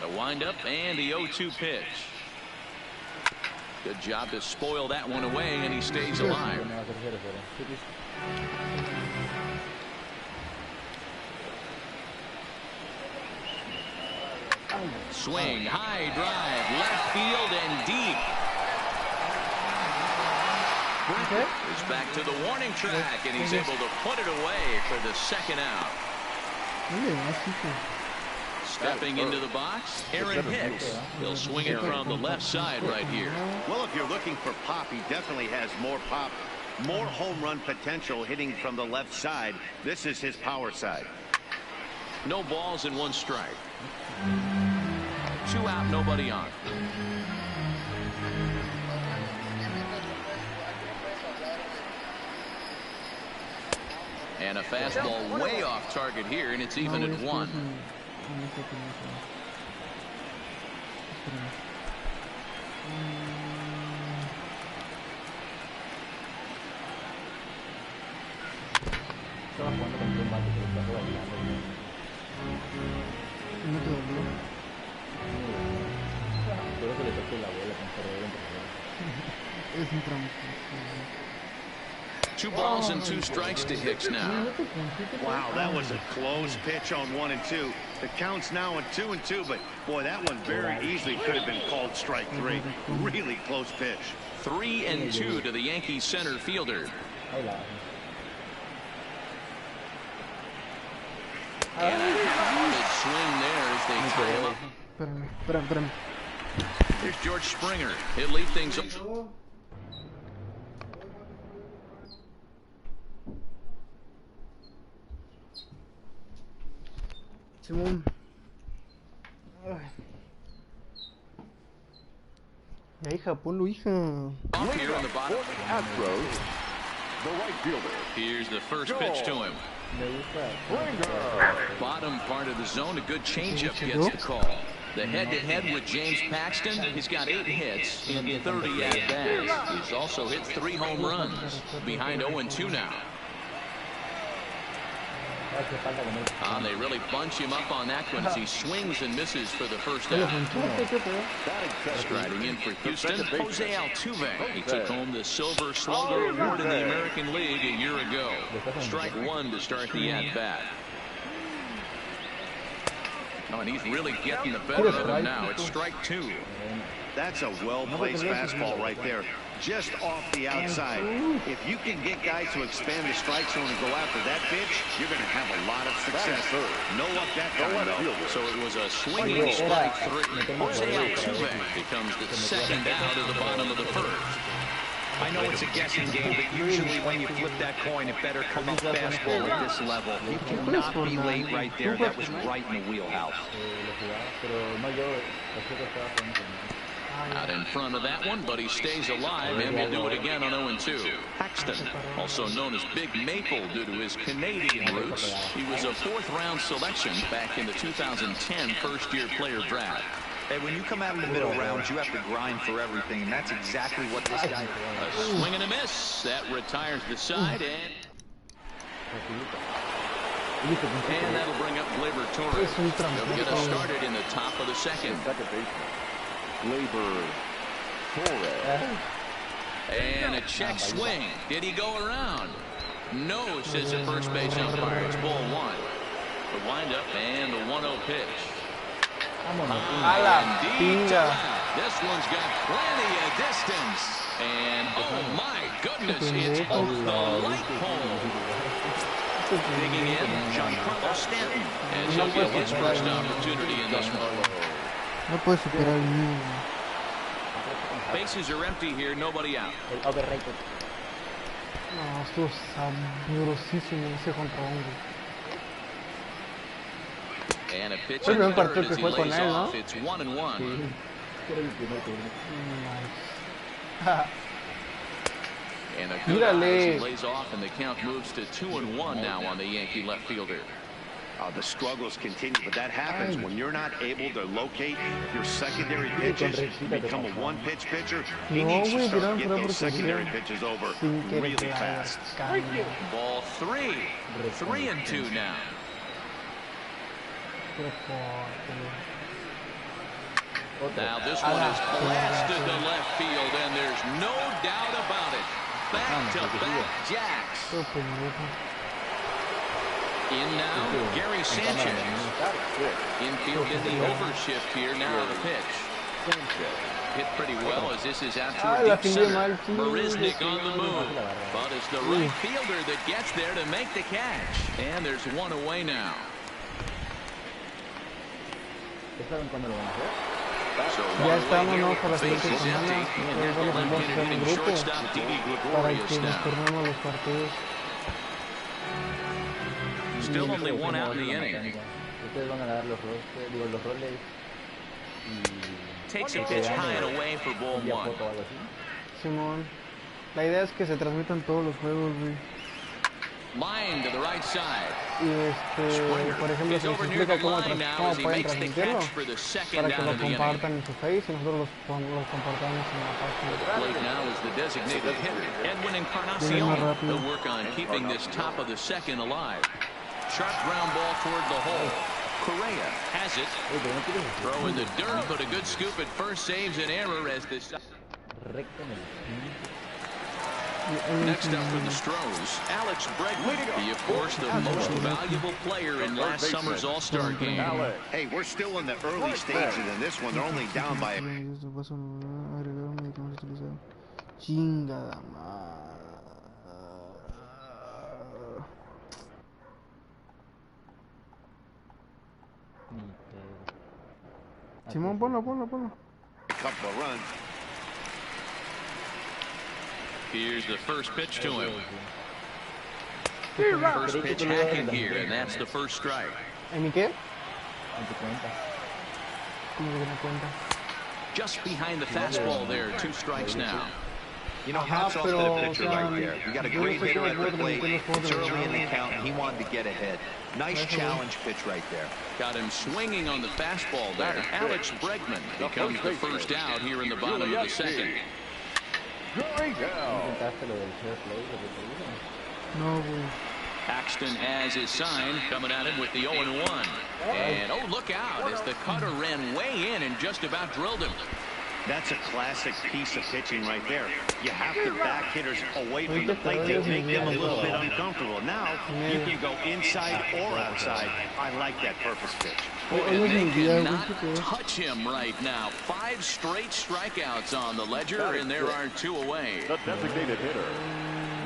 The windup and the 0-2 pitch. Good job to spoil that one away, and he stays alive. Swing, high drive, left field and deep. Brinker is back to the warning track, and he's able to put it away for the second out. Stepping into the box, Aaron Hicks. He'll swing it from the left side right here. Well, if you're looking for pop, he definitely has more pop, more home run potential hitting from the left side. This is his power side. No balls and 1 strike. 2 out, nobody on. And a fastball way off target here, and it's even at 1. Two balls and 2 strikes to Hicks now. Wow, that was a close pitch on 1 and 2. The count's now at 2 and 2, but boy, that one very easily could have been called strike 3. Really close pitch. 3 and 2 to the Yankees center fielder. And a good swing there as they tie him up. Here's George Springer. He'll lead things up. Simón. Ya, hija, ponlo, hija. Here on the bottom. Astros, the right fielder. Here's the first pitch to him. Bottom part of the zone, a good changeup gets the call. The head-to-head with James Paxton. He's got 8 hits in 30 at-bats. He's also hit 3 home runs. Behind 0-2 now. They really bunch him up on that one as he swings and misses for the first out. Striding in for Houston, Jose Altuve. He took home the Silver Slugger Award in the American League a year ago. Strike 1 to start the at-bat. Oh, and he's really getting the better of him now. It's strike 2. That's a well-placed fastball right there, just off the outside. If you can get guys to expand the strike zone and go after that pitch, you're going to have a lot of success. No up that time, though. So it was a swinging strike 3. Jose Altuve becomes the second out of the bottom of the first. I know it's a guessing game, but usually when you flip that coin, it better come up fastball at this level. You cannot be late right there. That was right in the wheelhouse. Out in front of that one, but he stays alive and will do it again on 0-2. Paxton, also known as Big Maple due to his Canadian roots. He was a 4th-round selection back in the 2010 first-year player draft. Hey, when you come out in the middle rounds, you have to grind for everything, and that's exactly what this guy does. A swing and a miss. That retires the side, and that'll bring up Gleyber Torres. They'll get us started in the top of the second. Gleyber Torres. And a check swing. Did he go around? No, says the first base umpire. It's ball 1. The windup and the 1-0 pitch. This one's got plenty of distance. And oh my goodness, it's off the light pole. Digging in, Giancarlo Stanton. And he'll get his first opportunity in this one. No puede superar el mío. Bases are empty here, nobody out. No, estuvo sabrosísimo ese contra hombre. And a pitch in third as he lays off. It's 1-1. And a good eye as he lays off, and the count moves to 2-1 now on the Yankee left fielder. The struggles continue, but that happens when you're not able to locate your secondary pitches. You become a one-pitch pitcher. He needs to start to get those secondary pitches over really fast. Ball 3. 3-2 now. Now this one is blasted to left field, and there's no doubt about it. Back-to-back jacks. In now, Gary Sanchez. Infield in the overshift here. Now the pitch. Hit pretty well as this is out to deep center. Marisnik on the move. But it's the right fielder that gets there to make the catch. And there's one away now. So Ya estamos, ¿no? Para la siguiente bases semana. empty. And here's the left-handed hitting shortstop, D.B. Para Gregorius que nos now. tornemos los partidos. Still only one out in the inning. Ustedes van a dar los roles Takes a pitch high and away for ball y one. foto o algo así. Simón. La idea es que se transmitan todos los juegos, güey. Line to the right side. Y por ejemplo, He's se les over near explica the cómo line now pueden as he makes the transmitirlo catch for the second para que down lo of the inning. compartan en su face y nosotros los compartamos en la página. Plate now is the designated hitter, Edwin Viene Encarnacion. más rápido. They'll work on keeping this top of the second alive. Sharp ground ball toward the hole. Correa has it. Throw in the dirt, but a good scoop at first saves an error as this. Recto en el Next up for the Stros, Alex Bregman. He, of course, the most valuable player in last summer's All-Star game. Hey, we're still in the early stages in this one. They're only down by Chingada madre. Simón, ponlo. a couple of runs. Here's the first pitch to him. First pitch hacking here, and that's the first strike. ¿En mi qué? en tu cuenta. ¿Cómo que no cuenta? Just behind the fastball there, 2 strikes now. You know, hats off to the pitcher right there. You got a great hitter at the plate. It's early in the count, and he wanted to get ahead. Nice challenge pitch right there. Got him swinging on the fastball there. Alex Bregman becomes the first out here in the bottom of the second. ¿Intentaste lo del fair play, lo que te dije? No, güey. Paxton has his sign coming at him with the 0-1. And, oh, look out as the cutter ran way in and just about drilled him. That's a classic piece of pitching right there. You have to back hitters away from the plate to make them a little bit uncomfortable. Now, you can go inside or outside. I like that purpose pitch. And they cannot touch him right now. 5 straight strikeouts on the ledger, and there are 2 away. The designated hitter,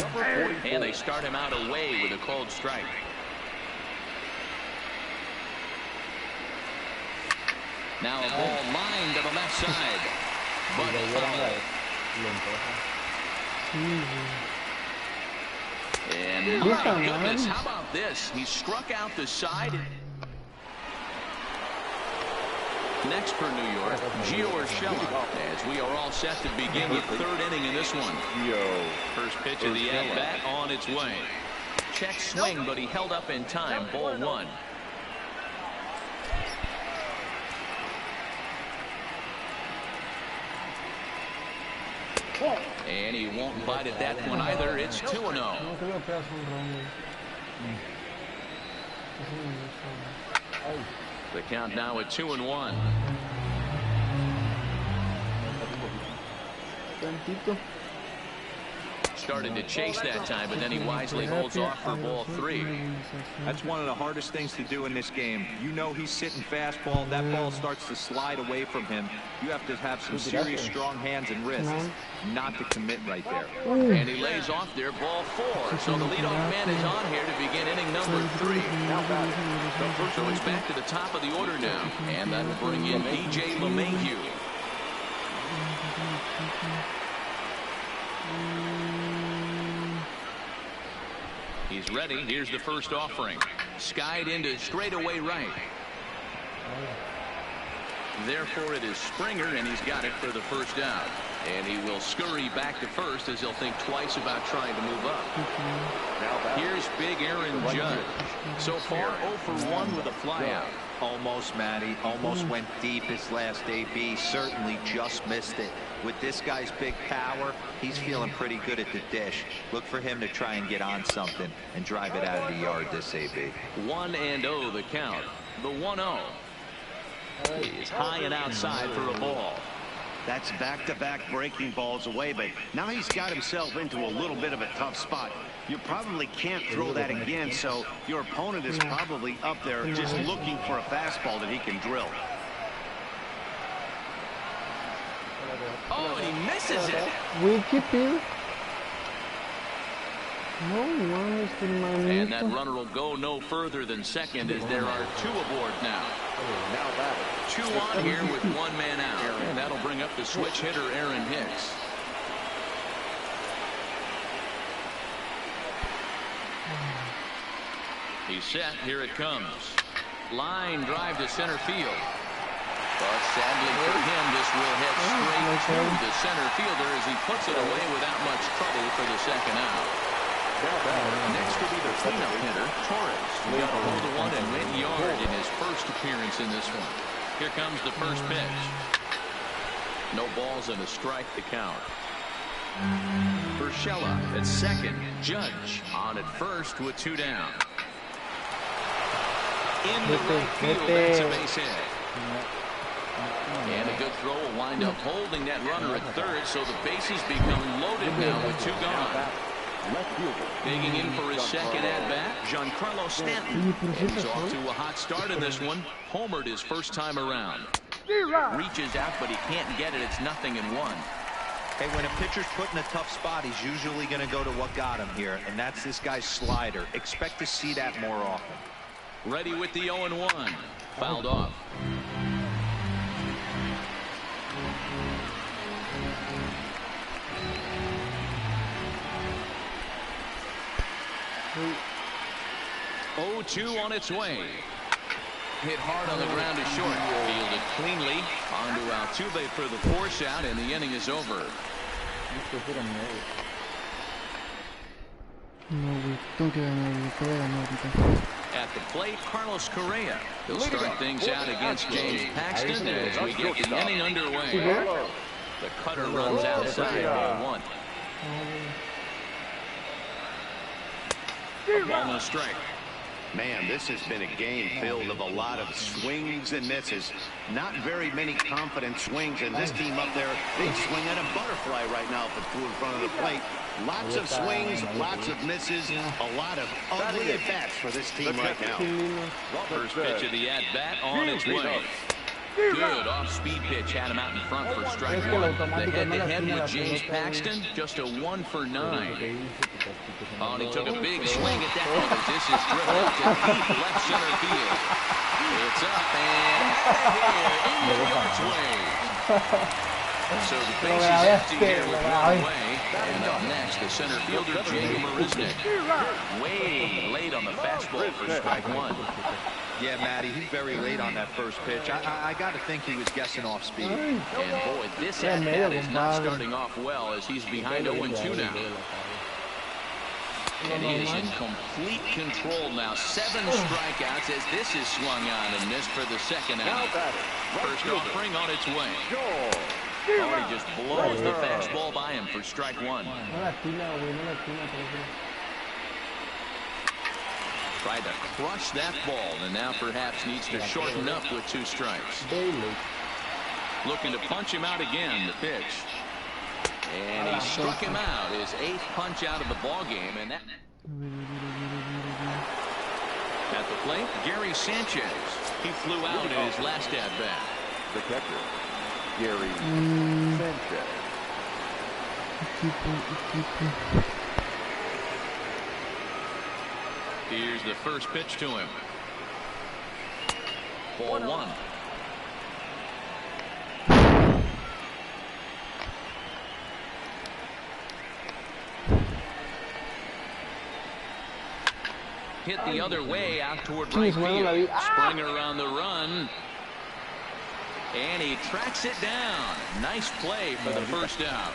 number 44. And they start him out away with a cold strike. Now a ball lined to the left side. But foul. And my goodness, how about this? He struck out the side. Next for New York, Gio Urshela, as we are all set to begin the 3rd inning in this one. First pitch of the at-bat on its way. Check swing, but he held up in time. Ball 1. And he won't bite at that one either. It's 2-0. No, que lo pegas un ron, güey. The count now at 2-1. Tantito. Started to chase that time, but then he wisely holds off for ball 3. That's one of the hardest things to do in this game. You know he's sitting fastball, and that ball starts to slide away from him. You have to have some serious strong hands and wrists not to commit right there. And he lays off there, ball 4. So the leadoff man is on here to begin inning number 3. So it's back to the top of the order now, and that will bring in B.J. LeMahieu. He's ready. Here's the first offering. Skied into straightaway right. Therefore, it is Springer, and he's got it for the first out. And he will scurry back to first as he'll think twice about trying to move up. Here's big Aaron Judge. So far, 0 for 1 with a flyout. Almost, Matty. Almost went deep his last AB. Certainly just missed it. With this guy's big power, he's feeling pretty good at the dish. Look for him to try and get on something and drive it out of the yard this AB. 1-0 the count. The 1-0. He's high and outside for a ball. That's back-to-back breaking balls away, but now he's got himself into a little bit of a tough spot. You probably can't throw that again, so your opponent is probably up there just looking for a fastball that he can drill. Oh, and he misses it. Wiki No one is still my And that runner will go no further than second as there are 2 aboard now. Now that 2 on here with 1 man out. And that'll bring up the switch hitter, Aaron Hicks. He's set. Here it comes. Line drive to center field. But sadly for him, this will head straight to the center fielder as he puts it away without much trouble for the second out. Next will be the cleanup hitter, Torres, who got a hold of one and went yard in his first appearance in this one. Here comes the first pitch. No balls and a strike to count. Urshela at second. Judge on at first with 2 down. In the right field, that's a base hit. And a good throw will wind up holding that runner at third, so the bases become loaded now with 2 gone. Digging in for his second at-bat, Giancarlo Stanton. And he's off to a hot start in this one. Homered his first time around. Reaches out, but he can't get it. It's 0-1. Hey, when a pitcher's put in a tough spot, he's usually going to go to what got him here, and that's this guy's slider. Expect to see that more often. Ready with the 0-1. Fouled off. Oh, 2 on its way. Hit hard on the ground to short. Fielded cleanly. On to Altuve for the force out, and the inning is over. At the plate, Carlos Correa. He'll start things out against James Paxton as we get the inning underway. The cutter runs outside, ball 1. Ball and a strike. Man, this has been a game filled of a lot of swings and misses. Not very many confident swings, and this team up there, they swing at a butterfly right now if it's in front of the plate. Lots of swings, lots of misses, a lot of ugly at-bats for this team right now. First pitch of the at-bat on its way. Good off-speed pitch had him out in front for strike 1. The head-to-head with James Paxton, just a 1 for 9. Oh, and he took a big swing at that one as this is drifted to deep left center field. It's up and out of here into York's way. So the base is empty here with 1 away. And up next, the center fielder, Jay Marisnick. Way late on the fastball for strike 1. Yeah, Matty, he's very late on that first pitch. I got to think he was guessing off speed. And boy, this at-bat is not starting off well as he's behind 0-2 now. And he is in complete control now. 7 strikeouts as this is swung on and missed for the second out. First offering on its way. Oh, he just blows the fastball by him for strike 1. Tried to crush that ball and now perhaps needs to shorten up with 2 strikes. Looking to punch him out again, the pitch. And he struck him out, his 8th punch out of the ball game, and that at the plate, Gary Sanchez. He flew out in his last at bat. The catcher, Gary Sanchez. Here's the first pitch to him. Ball 1. Hit the other way out toward right field. Springer on the run. And he tracks it down. Nice play for the first out.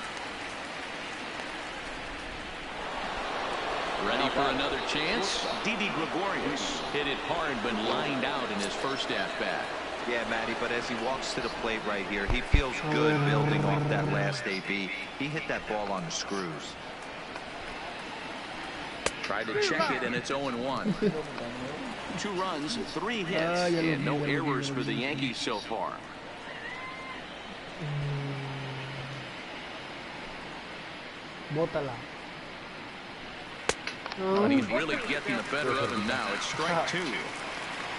Ready for another chance? Didi Gregorius hit it hard but lined out in his first at-bat. Yeah, Matty, but as he walks to the plate right here, he feels good building off that last AB. He hit that ball on the screws. Tried to check it, and it's 0-1. 2 runs, 3 hits, and no errors for the Yankees so far. Bótala. But he's really getting the better of him now. It's strike 2.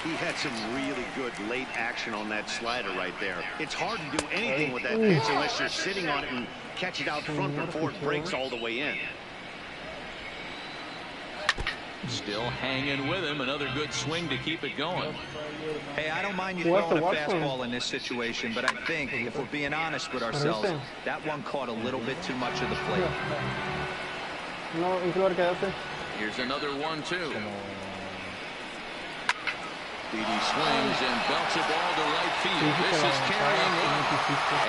He had some really good late action on that slider right there. It's hard to do anything with that pitch unless you're sitting on it and catch it out front before it breaks all the way in. Still hanging with him. Another good swing to keep it going. Hey, I don't mind you throwing a fastball in this situation, but I think if we're being honest with ourselves, that one caught a little bit too much of the plate. No, quédate. Here's another 1-2. Speedy swings and belts a ball to right field. This is carrying one,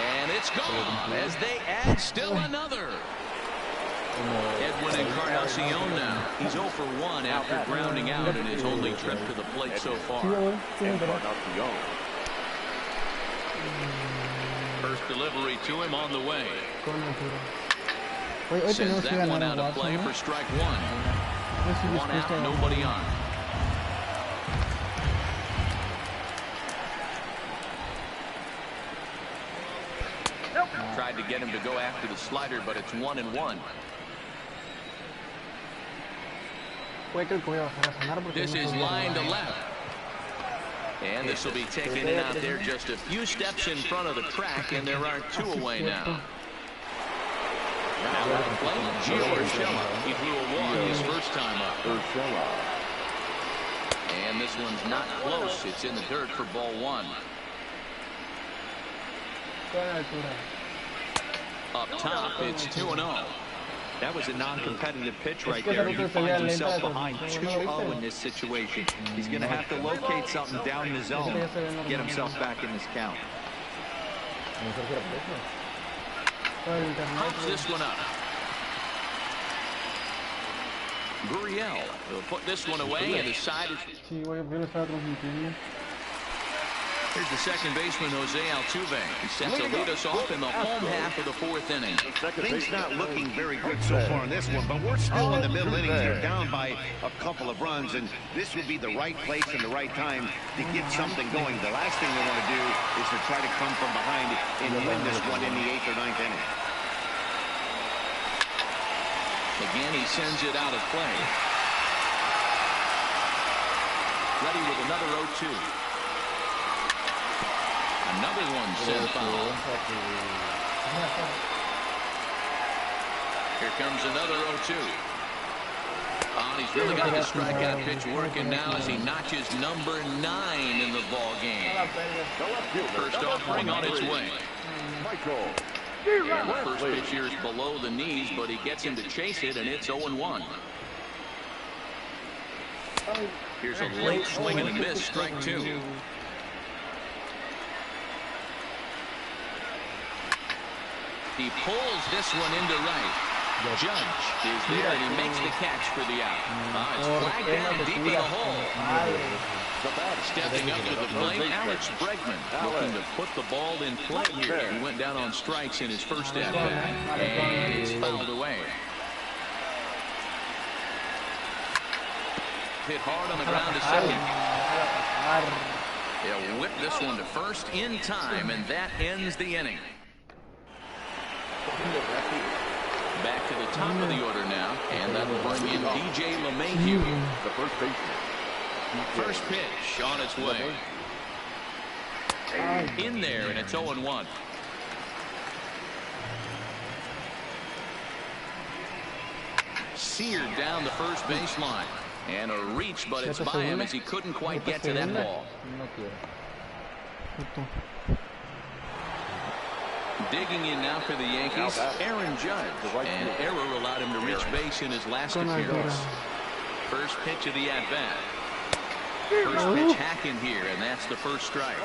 and it's gone as they add still another. Edwin Encarnacion now. He's 0 for 1 after grounding out in his only trip to the plate so far. First delivery to him on the way. Sends that one out of play for strike 1. 1 out, nobody on. Tried to get him to go after the slider, but it's 1-1. This is line to left. And this will be taken in out there just a few steps in front of the track, and there are 2 away now. Now at the plate, Gio Urshela. He threw a walk his first time up. And this one's not close. It's in the dirt for ball 1. Up top, it's 2-0. That was a non-competitive pitch right there. He finds himself behind 2-0 in this situation. He's going to have to locate something down the zone, get himself back in this count. Pops this one up. Gurriel will put this one away and decided. Here's the second baseman, Jose Altuve. He sets to lead us off in the home half of the 4th inning. Things not looking very good so far in this one, but we're still in the middle innings. You're down by a couple of runs, and this would be the right place and the right time to get something going. The last thing they want to do is to try to come from behind and win this one in the 8th or 9th inning. Again, he sends it out of play. Ready with another 0-2. Another one sent foul. Here comes another 0-2. Oh, he's really got the strikeout pitch working now as he notches number 9 in the ball game. First offering on its way. And the first pitch here is below the knees, but he gets him to chase it, and it's 0-1. Here's a late swing and a miss, strike 2. He pulls this one into right. Judge is there, and he makes the catch for the out. It's flagged down deep in the hole. Stepping up to the plate, Alex Bregman looking to put the ball in play here. He went down on strikes in his first at-bat, and it's fouled away. Hit hard on the ground to second. They'll whip this one to first in time, and that ends the inning. Back to the top of the order now, and that'll bring in DJ LeMahieu, the first baseman. First pitch on its way. In there, and it's 0-1. Seared down the first baseline. And a reach, but it's by him as he couldn't quite get to that ball. Digging in now for the Yankees, Aaron Judge. And error allowed him to reach base in his last appearance. First pitch of the at-bat. First pitch hacking here, and that's the first strike.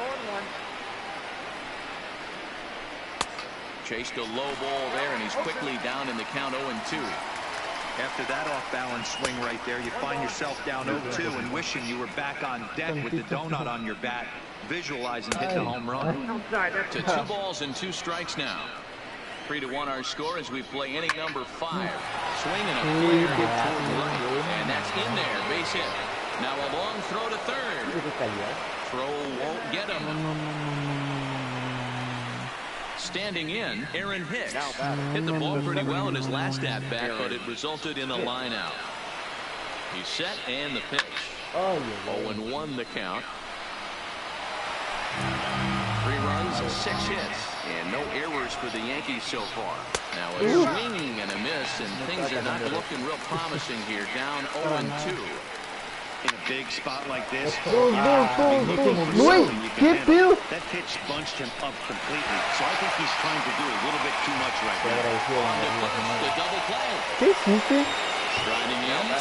Chased a low ball there, and he's quickly down in the count 0-2. After that off-balance swing right there, you find yourself down 0-2 and wishing you were back on deck with the donut on your bat, visualizing hitting the home run. To 2 balls and 2 strikes now. 3-1 our score as we play inning number 5. Swing and a flare hit toward right, and that's in there, base hit. Now a long throw to third. Qué calidad. Throw won't get him. No. Standing in, Aaron Hicks. Now that. Hit the ball pretty well in his last at-bat, but it resulted in a line out. He's set and the pitch. Oh, yeah. 0-1 the count. 3 runs, 6 hits, and no errors for the Yankees so far. Now a swing and a miss, and things are not looking real promising here. Down 0-2. In a big spot like this. Güey, ¿qué pedo? That pitch bunched him up completely. So I think he's trying to do a little bit too much right Te now. agradeció, The double play. ¿Qué hiciste? Grinding in.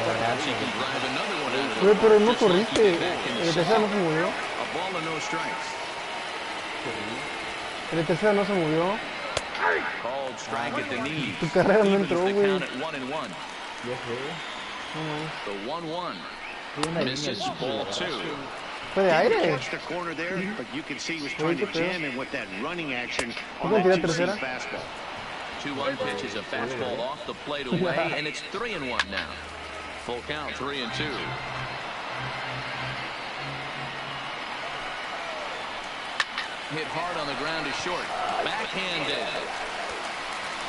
Perhaps he can drive another one out of the Güey, pero park, no just like he corriste. did back in the El tercero no se movió. A ball and no strikes. El tercero no se movió. Called strike at the knee. Tu carrera no Evens entró, the güey. count at 1-1. Ya sé. The 1-1. Tuve una línea Misses de ball 2. Fue de Didn't aire. catch the corner there, but you can see he was trying to jam him with that running action on ¿Cómo that tiró two-seam tercera? fastball. 2-1 pitches a fastball off the plate away, and it's 3-1 now. Full count, 3-2. Hit hard on the ground to short. Backhanded.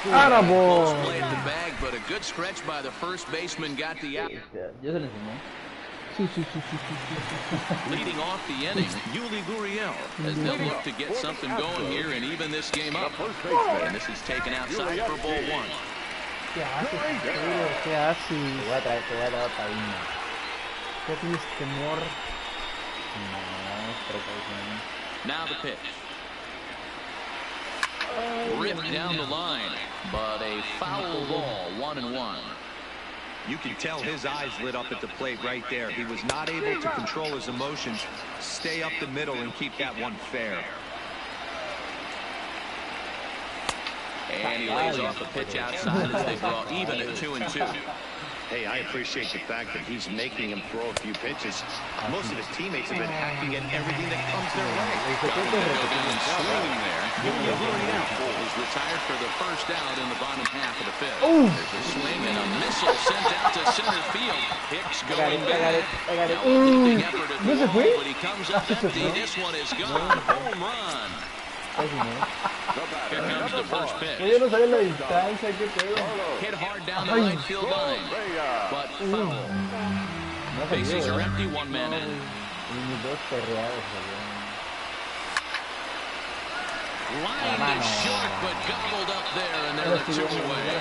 Close play at the bag, but a good stretch by the first baseman got the out. Yo se lo enseñé. Leading off the inning, Yuli Gurriel, as they'll look to get something going here and even this game up. And this is taken outside for ball 1. ¿Qué haces? ¿Qué haces? Te voy a traer taína. ¿Qué tienes temor? No, precaución. Now the pitch. Ripped down the line, but a foul ball, 1-1. You can tell his eyes lit up at the plate right there. He was not able to control his emotions, stay up the middle, and keep that one fair. And he lays off a pitch outside as they draw even at 2-2. Hey, I appreciate the fact that he's making him throw a few pitches. Most of his teammates have been hacking at everything that comes their way. Go down swinging there. Yuli Gurriel is retired for the first out in the bottom half of the fifth. There's a swing and a missile sent out to center field. Hicks going back. Now a lifting effort at the wall, but he comes up empty. This one is gone. Home run. Here comes the first pitch. Yo no sabía la distancia, qué pedo. Hit hard down the right field line, but foul. Bases are empty, one man in. Dos perreados. Line is short, but gobbled up there, and they're the 2 away.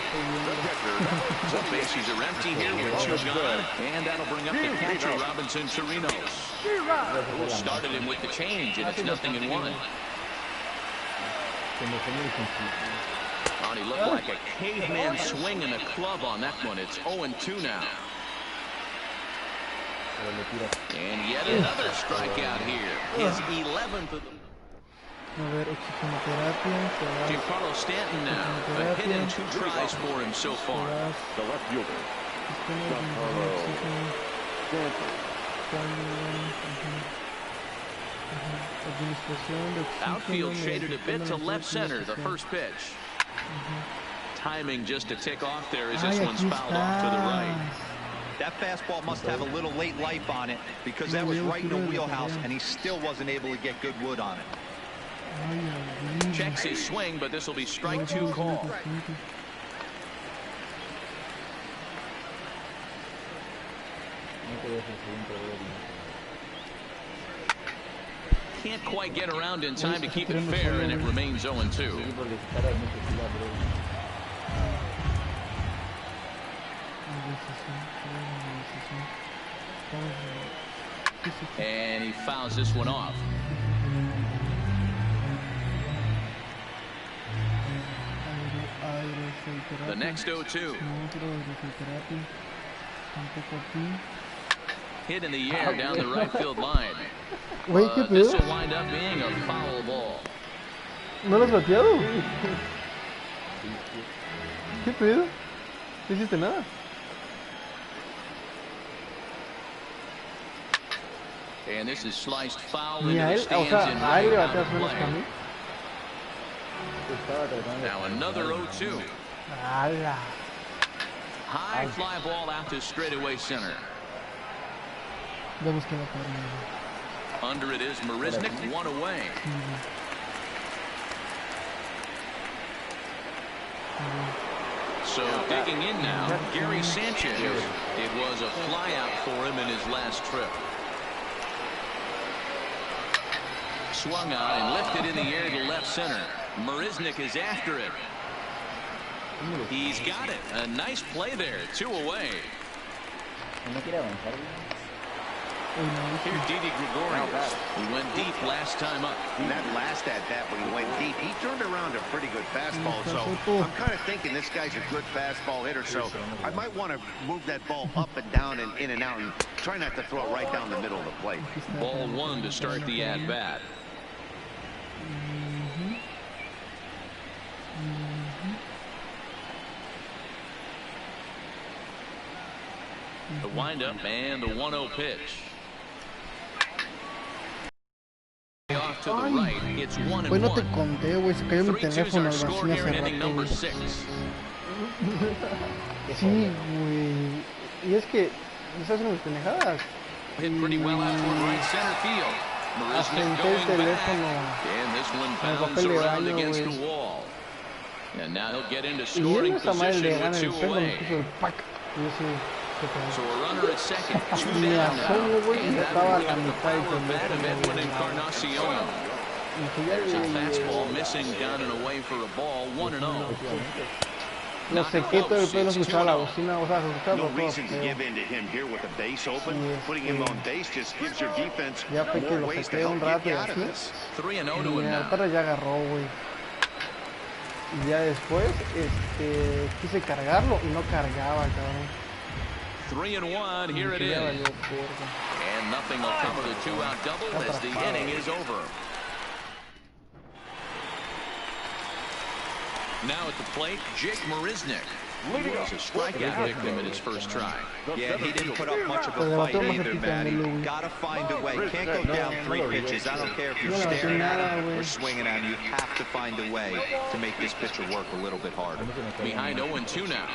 So bases are empty here with 2 gone, and that'll bring up the catcher, Robinson Chirinos. Started him with the change, and it's 0-1. He looked like a caveman swinging a club on that one. It's 0-2 now. And yet another strikeout here. His 11th of the... Giancarlo Stanton now. A hit and 2 tries for him so far. The left fielder. Giancarlo Stanton. Outfield shaded a bit to left center, the first pitch. Timing just to tick off there as this one's fouled off to the right. That fastball must have a little late life on it because that was right in the wheelhouse, and he still wasn't able to get good wood on it. Checks his swing, but this will be strike 2 call. Can't quite get around in time to keep it fair, and it remains 0-2. And he fouls this one off. The next 0-2. Hit in the air down the right field line. This will wind up being a foul ball. ¿No lo has bateado? ¿Qué pedo? No hiciste nada. And this is sliced foul Ni into a the él, o stands sea, in a él le right bateas down menos que a mí. play. Now another 0-2. ¡Hala! High fly ball out to straightaway center. Vemos que la carne. Under it is Marisnik, one away. So digging in now, Gary Sanchez. It was a flyout for him in his last trip. Swung on and lifted in the air to left center. Marisnik is after it. He's got it. A nice play there. 2 away. Here's Didi Gregorius. He went deep last time up. And that last at-bat when he went deep, he turned around a pretty good fastball. So I'm kind of thinking this guy's a good fastball hitter. So I might want to move that ball up and down and in and out and try not to throw it right down the middle of the plate. Ball 1 to start the at-bat. The windup and the 1-0 pitch. Off to the right. It's 1-1. Pues no te conté, güey, se cayó mi 3-2's teléfono our al score vacío here hace in inning rato, number güey. 6. Sí, güey. Y es que estás haciendo mis pendejadas. Hit pretty well out toward right center field. Marisnik Asenté el going teléfono back. And this one al bounds papel de around baño, against güey. the wall. And now he'll get into Y él scoring no está mal, position le gana with el 2 pelo, me away. puso el pack. Y yo sí, qué pedo. So a runner at second, 2 Me down asomo, now. güey, y And ya that estaba a will la pick up the mitad del power bat of teléfono, Edwin güey. Encarnacion. Y que ya There's a fastball le... missing down and away for a ball, 1-0. Lo sequé todo el pelo, escuchaba la bocina, o sea, se escuchaba No por todo reason to feo. give in to him here with the base open. Putting him on base just gives your defense Ya fue que more lo ways to saqué help un get rato you y out of así. this. 3-0 to Y him el now. perro ya agarró, güey. Y ya después, quise cargarlo y no cargaba, cabrón. 3-1, here it Y ya is. valió verga. And nothing will come of the 2-out double as the inning is over. Now at the plate, Jake Marisnik. He was a strikeout victim in his first try. Yeah, he didn't put up much of Pues a le fight batió más either, cerquita Matty. a Melo, güey. Gotta find a way. Can't go down 3 pitches. I don't care if you're No le batió staring at nada, him or güey. swinging at him. You have to find a way to make this pitcher work a little bit harder. Behind 0-2 now.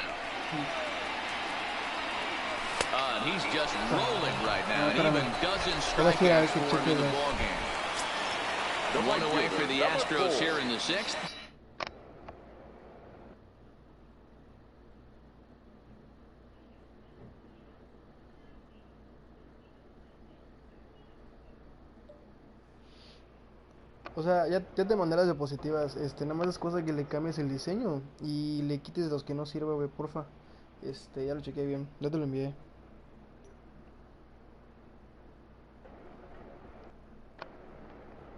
And he's just rolling right now. And even dozen strikeouts for him in the ballgame. The 1 away for the Astros here in the 6th. O sea, ya te mandé las diapositivas. Nada más es cosa que le cambies el diseño y le quites los que no sirve, güey, porfa. Ya lo chequeé bien. Ya te lo envié.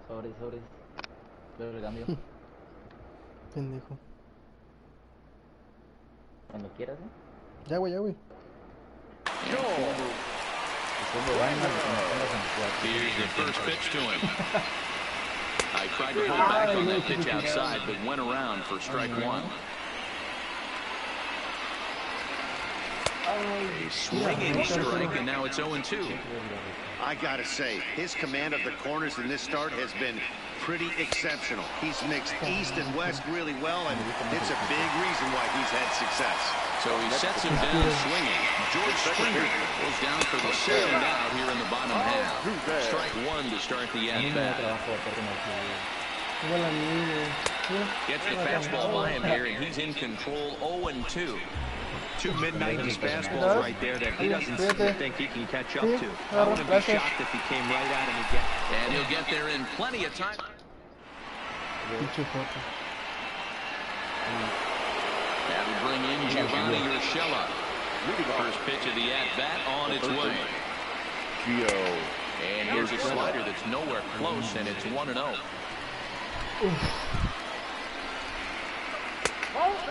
Sobres. Pero le cambio. Pendejo. Cuando quieras, ¿eh? Ya, güey, ya, güey. Después de baño, cuando tengas en cuatro. Here's the first pitch to him. I tried to hold back on that pitch outside, but went around for strike 1. A swinging strike, and now it's 0-2. I gotta say, his command of the corners in this start has been pretty exceptional. He's mixed east and west really well, and it's a big reason why he's had success. So he sets him down swinging. George Springer goes down for the second out here in the bottom half. Strike 1 to start the A mí me da at-bat. trabajo hacer como que... Igual a mí, güey. Gets the fastball by him here, and he's in control 0-2. 2 mid-90s fastballs right there that he doesn't think he can catch up to. I wouldn't be shocked if he came right at him again. And he'll get there in plenty of time. Pinche foto. That'll bring in Giovanni Urshela. First pitch of the at-bat on its way. And here's a slider that's nowhere close, and it's 1-0.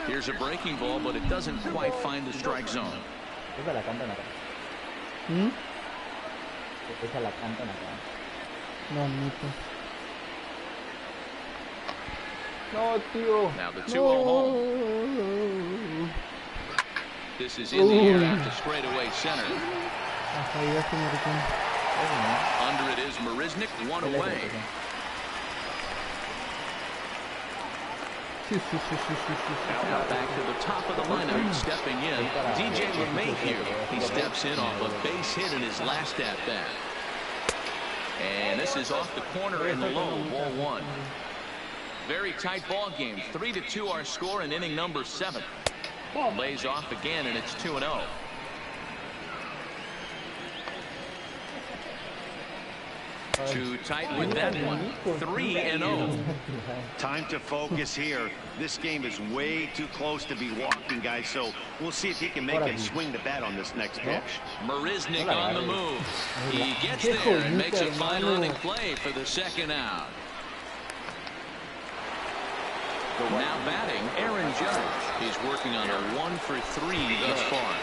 Here's a breaking ball, but it doesn't quite find the strike zone. Esa la cantan acá. Esa la cantan acá. No, neta. No, tío. Now the 2-0 home. This is in the air after straightaway center. Hasta ahí ya estoy maricón. Under it is Marisnik, 1 away. Now back to the top of the lineup, stepping in, DJ LeMahieu. He steps in off a base hit in his last at-bat. And this is off the corner in the low, ball one. Very tight ball game. 3-2 our score in inning number 7. Lays off again, and it's 2-0. Too tight with that one. 3-0. Time to focus here. This game is way too close to be walking, guys. So we'll see if he can make it swing the bat on this next pitch. Marisnik on the move. He gets there and makes a fine running play for the second out. Now batting, Aaron Judge. He's working on a 1-for-3 thus far.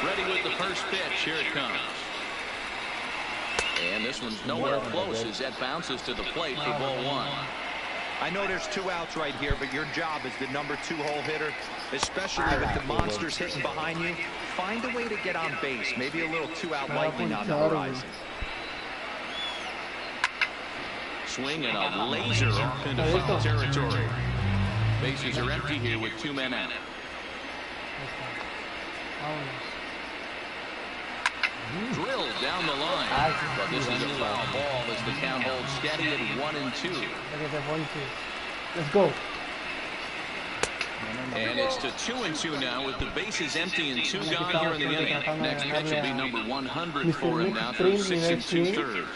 Ready with the first pitch. Here it comes. And this one's nowhere close as that bounces to the plate for ball one. I know there's 2 outs right here, but your job as the number 2 hole hitter, especially with the monsters hitting behind you, find a way to get on base. Maybe a little 2-out lightning on the horizon. Swing and a laser off into foul territory. Bases are empty here with 2 men out. Drilled down the line, but this is a foul ball as the count holds steady at 1-2. Let's go. And it's to 2-2 now with the bases empty and 2 gone here in the inning. Next pitch will be number 100 for him now through 6 2/3.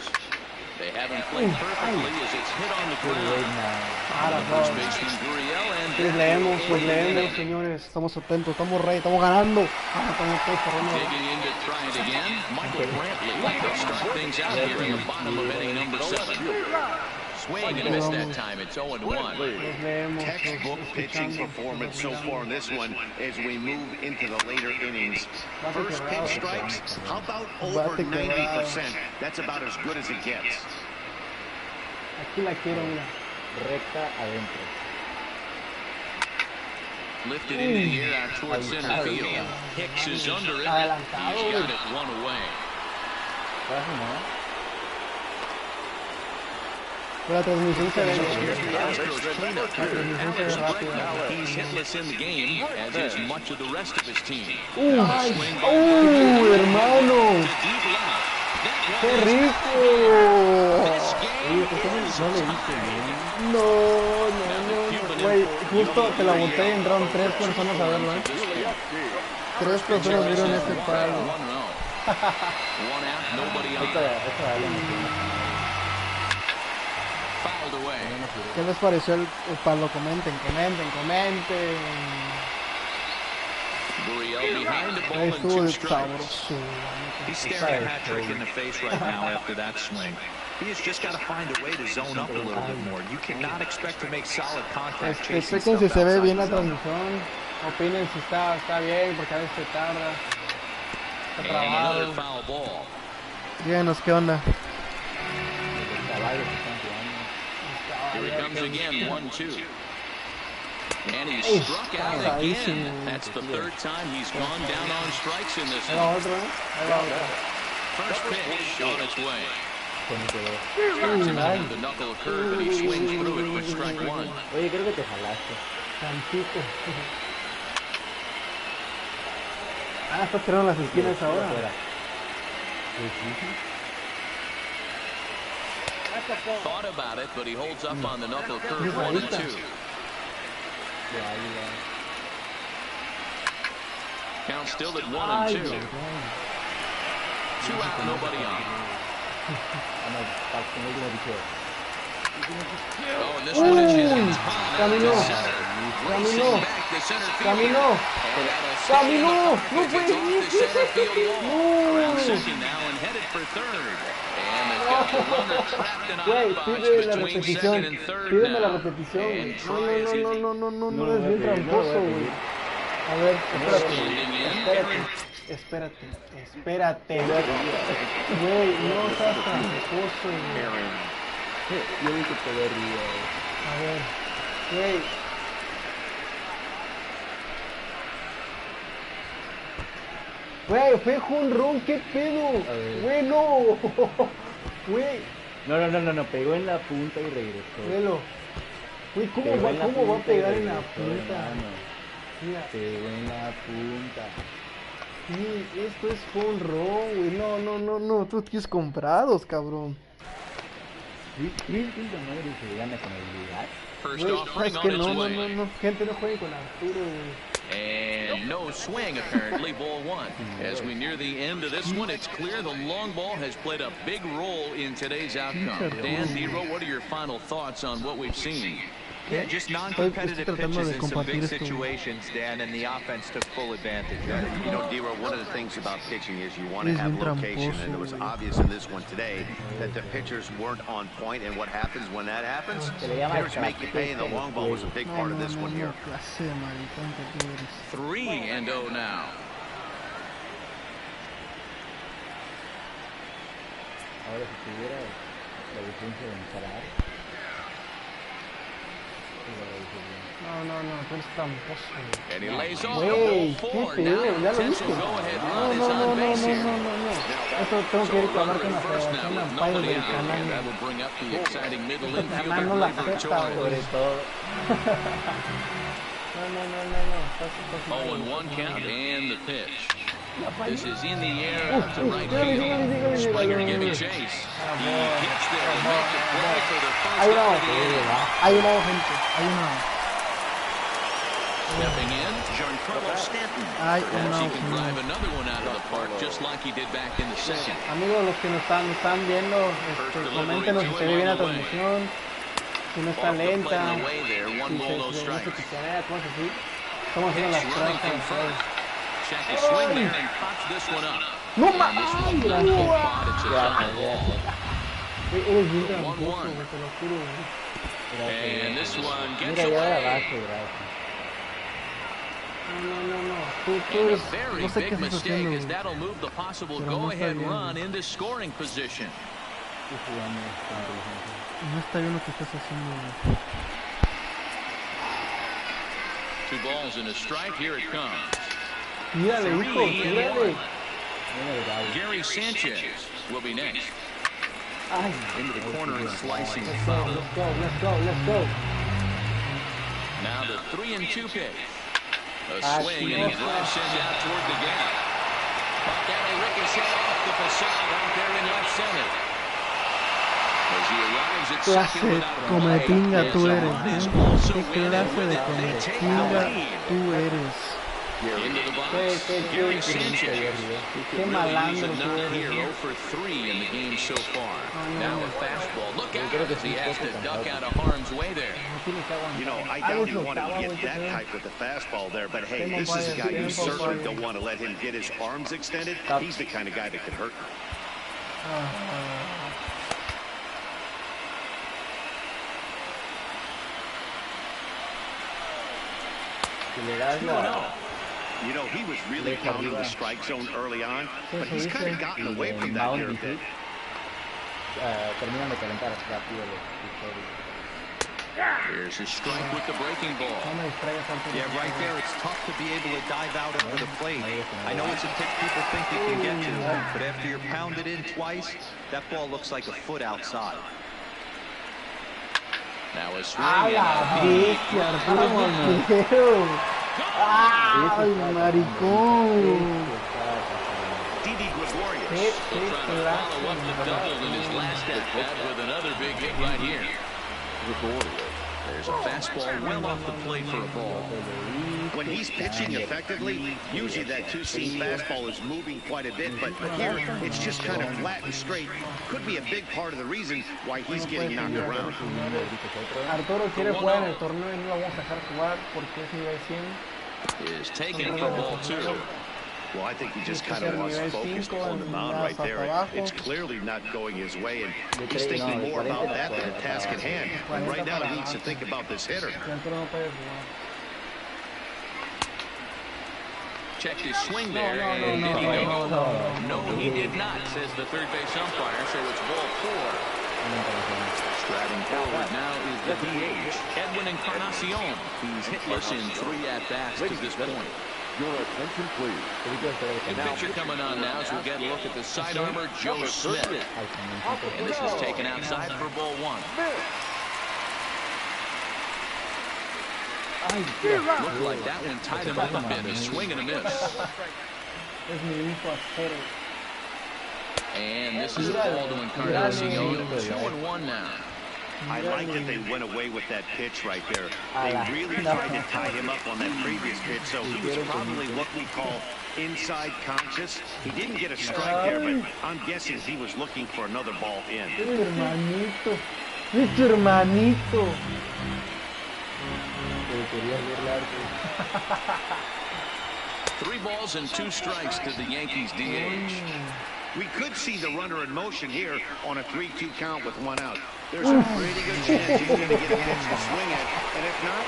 They haven't played perfectly as it's hit on the ground. First baseman Gurriel and Pues leemos, señores. Estamos atentos, estamos rey, estamos ganando. Digging in to try it again. Michael Brantley will start things out here in the bottom of inning number 7. Swing and miss that time. It's 0-1. Textbook pitching performance so far in this one as we move into the later innings. First pitch strikes, how about over 90%? That's about as good as it gets. Aquí la quiero, mira. Recta adentro. Lifted into the air out towards center field. Hicks is under it. He's got it 1 away. La transmisión se ve He's hitless in the game, as is much of the rest of his team. Hermano. ¡Qué rico! No. Güey, justo te la boté y entraron 3 personas a verlo, ¿eh? 3 personas vieron este palo. ¿Qué les pareció el palo? Comenten. Ahí estuvo de sabroso. He's staring a hat trick in the face right now after that swing. He has just got to find a way to zone up a little bit more. You cannot expect to make solid contact chasing Chequen si stuff se ve bien la outside the zone. transmisión. Opinen si está bien, porque a veces se tarda. Está trabado. Díganos qué onda. Here he comes again, 1-2. And he's struck out again. That's the 3rd time he's gone down on strikes in this one. First pitch on its way. Starts him out with the knuckle curve, and he swings through it with strike 1. Oye, creo que te jalaste. Tantito. Estás tirando las esquinas ahora. Thought about it, but he holds up on the knuckle curve 1-2. Count still at 1-2. 2 out, nobody on. Oh, and this one is hit high to center. Racing back to center field. Caminó. No puede Around second now and headed for third. And they've got the runner trapped in a hot box between second and third Pídeme la now. repetición. And try as he No, es bien tramposo, güey. A ver, espérate. Güey, no seas tramposo, güey. Yo vi que te ve arriba. A ver, güey. Güey, fue jonrón, ¿qué pedo? Güey, no. Güey. No, pegó en la punta y regresó. Velo. Güey, ¿cómo va a pegar en la punta? Mira. Pegó en la punta. Sí, esto es home run, güey. No. Tú tienes comprados, cabrón. ¿Crees que esa madre se gana con habilidad? First Güey, offering es on que its no. way. Gente, no juegue con Arturo, güey. And no swing, apparently, ball one. As we near the end of this one, it's clear the long ball has played a big role in today's outcome. Dan, Dero, what are your final thoughts on what we've seen? Yeah, just non-competitive pitches in some big situations, Dan, and the offense took full advantage of it. You know, Dero, one of the things about pitching is you want to have location, and it was obvious in this one today that the pitchers weren't on point, and what happens when that happens? Hitters make you pay, and the long ball was a big part of this one here. 3-0 now. Ahora si tuviera la licencia de parar. No, tú eres tramposo. And he lays off Güey, the qué ball 4. feo, Now ya lo potential viste. go-ahead run is on base here. No. Esto tengo que ir a hablar con la First federación now de with Amparo nobody del out, and canal. that will bring up the exciting middle Este infielder canal no la Gleyber acepta, Torres. güey. Sobre todo. No. Estás 0-1 count and the pitch. This is in the air out to right field. Springer giving chase. He hits there to make the play for the first Hay out of the inning. gente. Hay una. Stepping in, Giancarlo Stanton. Hay Perhaps he una. can drive another one out of the park just like he did back in the second. Amigos, los que nos están viendo, coméntenos si se ve bien la transmisión, si no está Off the plate lenta, and away there, si one ball, no se strikes. pichonea, cosas así. Estamos haciendo las Pitch running pruebas. from first. Check his swing there and pops this one up. No And this one will be caught. It's a foul ball. Eres bien tramposo, güey, te lo juro, güey. And this one gets Mira, ya era away. abajo, gracias. No. Tú And a eres, very no sé qué big estás mistake haciendo, as güey. that'll move the possible Pero no está go-ahead bien, run güey. into scoring position. Estoy jugando con inteligencia. No está bien lo que estás haciendo, güey. 2 balls and a strike. Here it comes. Tírale, hijo, 3-1. tírale. Gary Sanchez will be next. Ay, Into the corner and slicing. Let's go. Now the 3-2 pitch. A Ah, swing sí, and he's no. left sent out toward the gap. But down a ricochet off the facade out there in left center. As he arrives at second Clase without a come play, pinga his tú run eres, is ¿eh? also ¿Qué in, and clase with de it, come they take the pinga lead. tú eres? Into the box, Qué Gary Sanchez. Qué Really malandro using tú not eres, here, ¿eh? 0 for 3 in the game so far. Now a fastball. Look out as he has to duck out of harm's way there. No tienes que aguantar. You know, I doubt he wanted to get that tight with the fastball there, but hey, this is a guy you certainly don't want to let him get his arms extended. He's the kind of guy that could hurt you. si le das la... You know, he was really pounding the strike zone early on, but he's kind of gotten away from that here a bit. Terminan de calentar rápido los pistones. Here's a strike with the breaking ball. No me distraigas, Arturo. Yeah, right there, it's tough to be able to dive out into the plate. I know it's a pitch people think you can get to, but after you're pounded in twice, that ball looks like a foot outside. Now a swing ¡A and la a beat. bestia, Arturo! ¡Qué feo! ¡Ay, maricón! Didi Gregorius. ¡Qué He'll try to clase! follow up the double in his last at-bat with another big hit right here. There's a fastball well off the plate for a ball. When he's pitching effectively, usually that two-seam fastball is moving quite a bit, but here it's just kind of flat and straight. Could be a big part of the reason why he's getting knocked around. Arturo quiere jugar en el torneo y no lo vamos a dejar jugar porque es nivel 100. Is taken for ball 2. Well, I think he just kind of was focused on the mound right there. It's clearly not going his way, and he's thinking more about that than the task at hand. Right now, he needs to think about this hitter. Y Arturo no puede jugar. Checked his swing there, and did he go? No, he did not, says the third base umpire, so it's ball 4. Striding forward now is the DH, Edwin Encarnacion. He's hitless in 3 at-bats to this point. Your attention, please. New pitcher coming on now as we get a look at the side armor, Joe Smith. And this is taken outside for ball 1. Looked like that one tied him up a bit. A swing and a miss. Es mi hijo acero. And this is a ball to Encarnacion. 2-1 now. I like that they went away with that pitch right there. They really tried to tie him up on that previous pitch, so he was probably what we call inside conscious. He didn't get a strike there, but I'm guessing he was looking for another ball in. Hermanito. Es tu hermanito. 3 balls and 2 strikes to the Yankees DH. We could see the runner in motion here on a 3-2 count with 1 out. There's a pretty good chance he's going to get a pitch to swing at, and if not,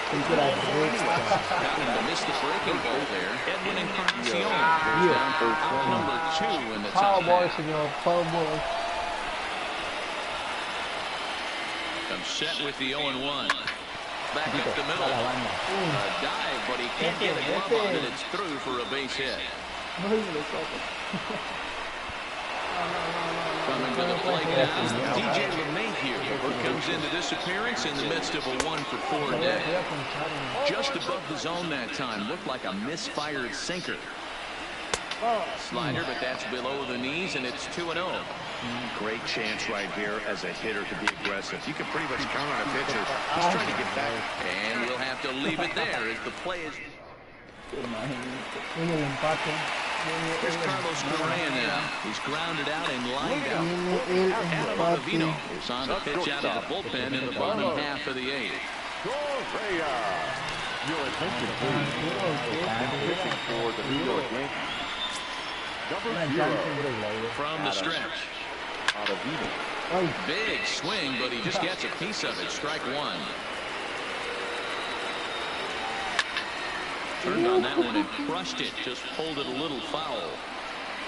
Got him to miss the breaking ball there. Edwin Encarnacion goes down for out number 2 in the top Foul ball, half. señor. Foul ball. Comes set with the 0-1. Back up the middle. A dive, but he can't get a glove on it. It's through for a base hit. Coming to the plate now, DJ LeMahieu comes into this appearance in the midst of a 1-for-4 day. Just above the zone that time. Looked like a misfired sinker. Slider, but that's below the knees, and it's 2-0. great chance right here as a hitter to be aggressive. You can pretty much count on a pitcher. He's trying to get back. And we'll have to leave it there as the play is. Here's Carlos Correa now. He's grounded out and lined out. Ottavino is on the pitch out of the bullpen in the bottom half of the 8th. Correa. Your attention, please. Pitching for the New York Yankees. Number 0. From the stretch. Ottavino. Big swing, but he just gets a piece of it. Strike 1. Turned on that one and crushed it. Just pulled it a little foul.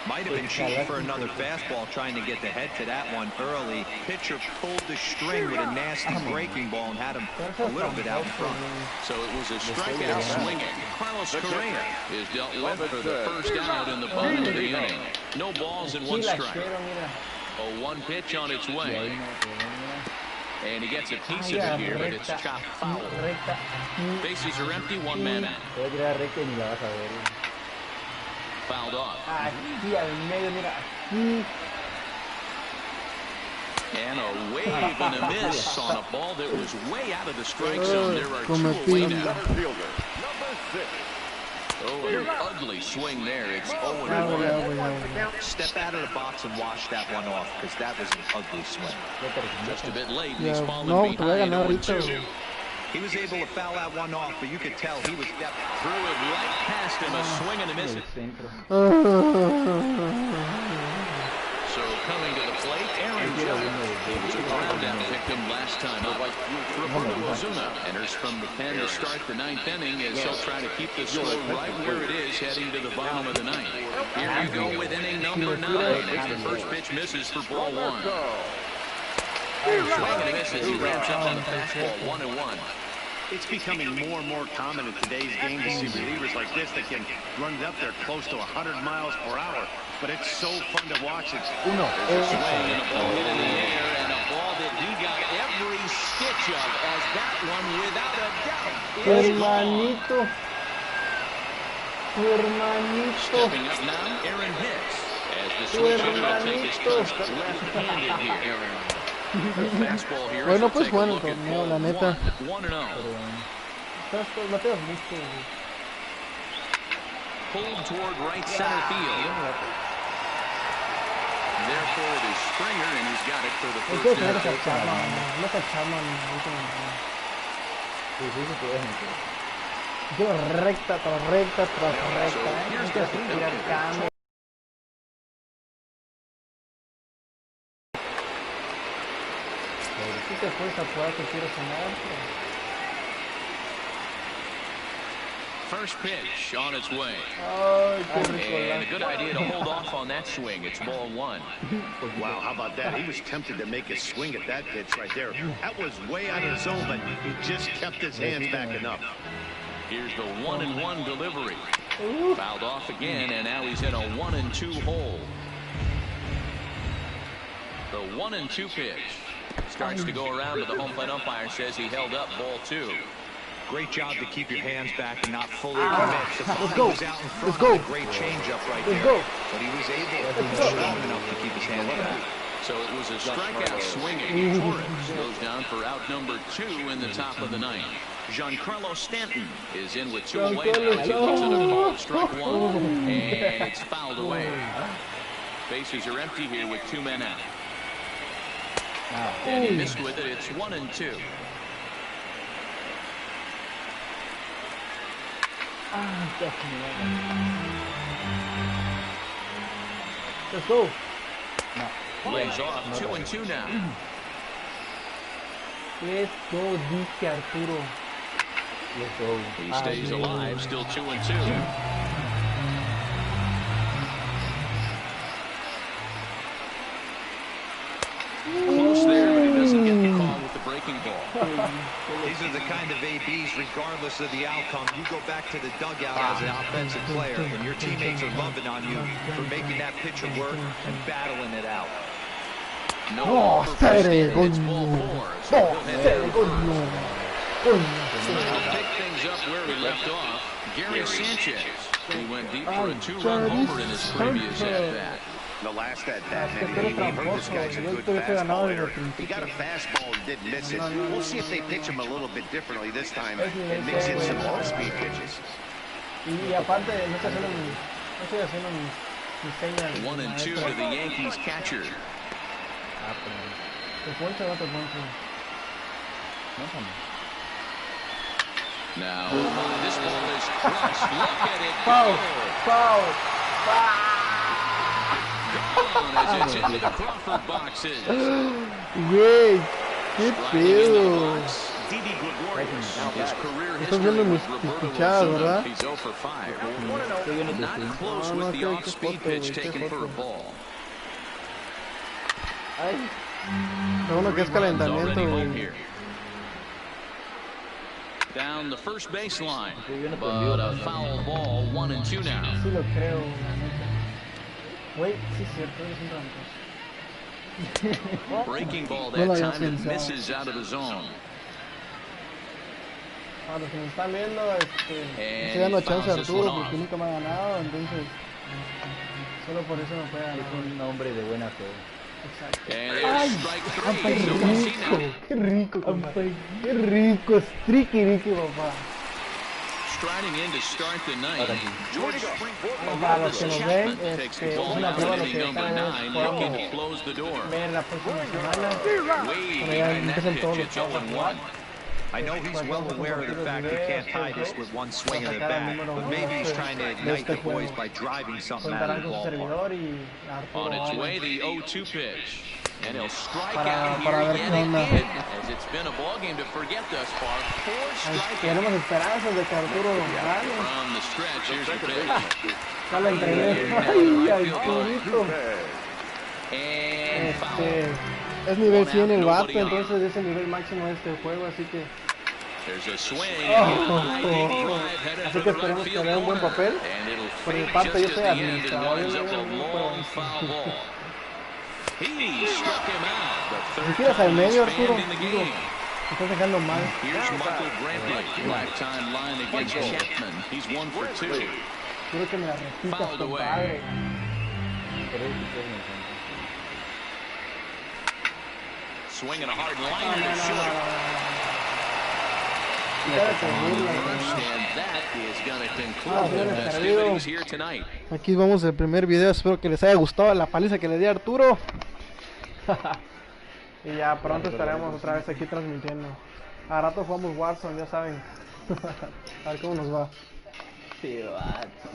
Might have been shooting for another fastball, trying to get the head to that one early. Pitcher pulled the string with a nasty breaking ball and had him a little bit out in front. So it was a strikeout swinging. Carlos Correa is dealt with for the first out in the bottom of the inning. No balls and 1 strike. A 1 pitch on its way. And he gets a piece of it here, but it's chopped foul. Bases are empty, 1 man out. Fouled off. And a wave and a miss on a ball that was way out of the strike zone. There are 2 away now. Fielder. Number 6. Oh, an ugly swing there. It's 0-1. Step out of the box and wash that one off, because that was an ugly swing. Just a bit late, and he's fallen No, te voy a behind ganar 0-2. He was able to foul that one off, but you could tell he was Threw it right past him, a swing and a miss. So coming to the plate, Aaron Judge. He was a ground out victim last time up. Roberto Ozuna enters from the pen to start the 9th inning as he'll try to keep the score right where it is heading to the bottom of the 9th. Here you go with inning number 9 as the first pitch misses for ball 1. Swing and a miss as he ramps up on the fastball, 1-1. It's becoming more and more common in today's game to see relievers like this that can run it up there close to 100 miles per hour. But it's so fun to watch. It's There's a swing and a ball hit in the air, and a ball that he got every stitch of, as that one, without a doubt, is Hermanito. Hermanito. Stepping up now, Aaron Hicks, as the switcher will take his first left-handed here. The fastball here. Bueno, pues bueno el torneo, la neta. 1-0. Pulled toward right center field. Therefore, it is Springer, and he's got it for the first out. Recta tras recta tras recta. Here's the field. First pitch on its way. And a good idea to hold off on that swing. It's ball 1. wow, how about that? He was tempted to make a swing at that pitch right there. That was way out of the zone, but he just kept his hands back enough. Here's the 1-1 delivery. Fouled off again, and now he's in a 1-2 hole. The 1-2 pitch starts to go around, but the home plate umpire says he held up ball 2. Great job to keep your hands back and not fully commit. Let's go. Was out in front Let's go. with a great changeup right Let's there. go. But he was able to be strong enough to keep his hands back. So it was a strikeout swinging. Torres goes down for out number 2 in the top of the 9th. Giancarlo Stanton is in with 2 away now. He looks at a call, strike 1, and it's fouled away. Bases are empty here with 2 men out. And he missed with it. It's 1-2. Let's go. Lays off 2-2 now. Let's go, dice Arturo. Let's go. He stays alive, still 2-2. Close there, but he doesn't get the call with the breaking ball. These are the kind of ABs, regardless of the outcome. You go back to the dugout as an offensive player, and your teammates are loving on you for making that pitcher work and battling it out. No, serio, it's ball 4. So he'll head to third. To pick things up where he left off, Gary Sanchez. He went deep for a 2-run homer in his previous at-bat. The last at-bat, he hurt this guy's a good fastball hitter. He got a fastball and didn't miss it. We'll see if they pitch him a little bit differently this time and mix in some off-speed pitches. Y aparte, no estoy haciendo mis señas. 1-2 to the Yankees catcher. ¿Te poncho o no te poncho? Now, this ball is crushed. Look at it Foul, go. foul, Gone as it's into the Crawford boxes. Güey, qué pedo. Didi Gregorius. His career Estás viendo history mis with Roberto pichadas, Osuna. ¿verdad? He's 0 for 5. Estoy viendo tu Not stream. close No, with no, the qué off-speed foto, pitch güey, qué taken for a foto. ball. Ay, Lo bueno que es 3 runs calentamiento, already home güey. here. Down the first baseline, estoy viendo tu but envío, a ¿no? foul ball, 1-2 now. Sí lo creo, la neta. Güey, sí es cierto, eres un tramposo. Breaking ball No lo that había time, it pensado. misses out of the zone. Para los que me están viendo, estoy And dando he chance a fouls this one Arturo off. porque nunca me ha ganado, entonces solo por eso me puede ganar. es un hombre de buena fe. Exacto. And there's strike 3. Qué So we'll see rico, now. qué rico, compadre. Qué rico, striki rico, papá. Striding in to start the ninth. George Para los que nos ven, Chapman takes the es ball una out prueba at lo inning que number cada 9, vez looking podamos to close the door. ver la próxima semana. Way Cuando ya behind that empiecen pitch, todos los it's chavos a 0-1. jugar. I know he's well aware of the fact he can't tie this with one swing of the bat, but maybe he's trying to ignite the boys by driving something out of Contarán the con su ballpark. servidor y Arturo. On its Vale. way, the 0-2 pitch. And he'll strike Para out ver here qué yet onda. again, as it's been a ball game to forget thus far. 4 strikeouts Tenemos esperanzas de que Arturo gane. from the stretch. Here's the pitch. Ya lo entrené. Ay, Arturito. And foul. Es nivel 100 el vato, entonces es el nivel máximo de este juego, así que There's a swing. Así que esperemos que haga un buen papel. Por mi parte, yo soy administrador. Si tiras al medio, Arturo, digo, te estás dejando mal. Here's Michael Brantley, lifetime line against Chapman. He's 1 for 2. Quiero que me la repitas, Fouled away. compadre. Swinging a hard line to short. And that is going to conclude the festivities here tonight. Aquí vamos el primer video, espero que les haya gustado la paliza que le di a Arturo. Y ya pronto estaremos otra vez aquí transmitiendo. A rato jugamos Warzone, ya saben. A ver cómo nos va. Sí, vato.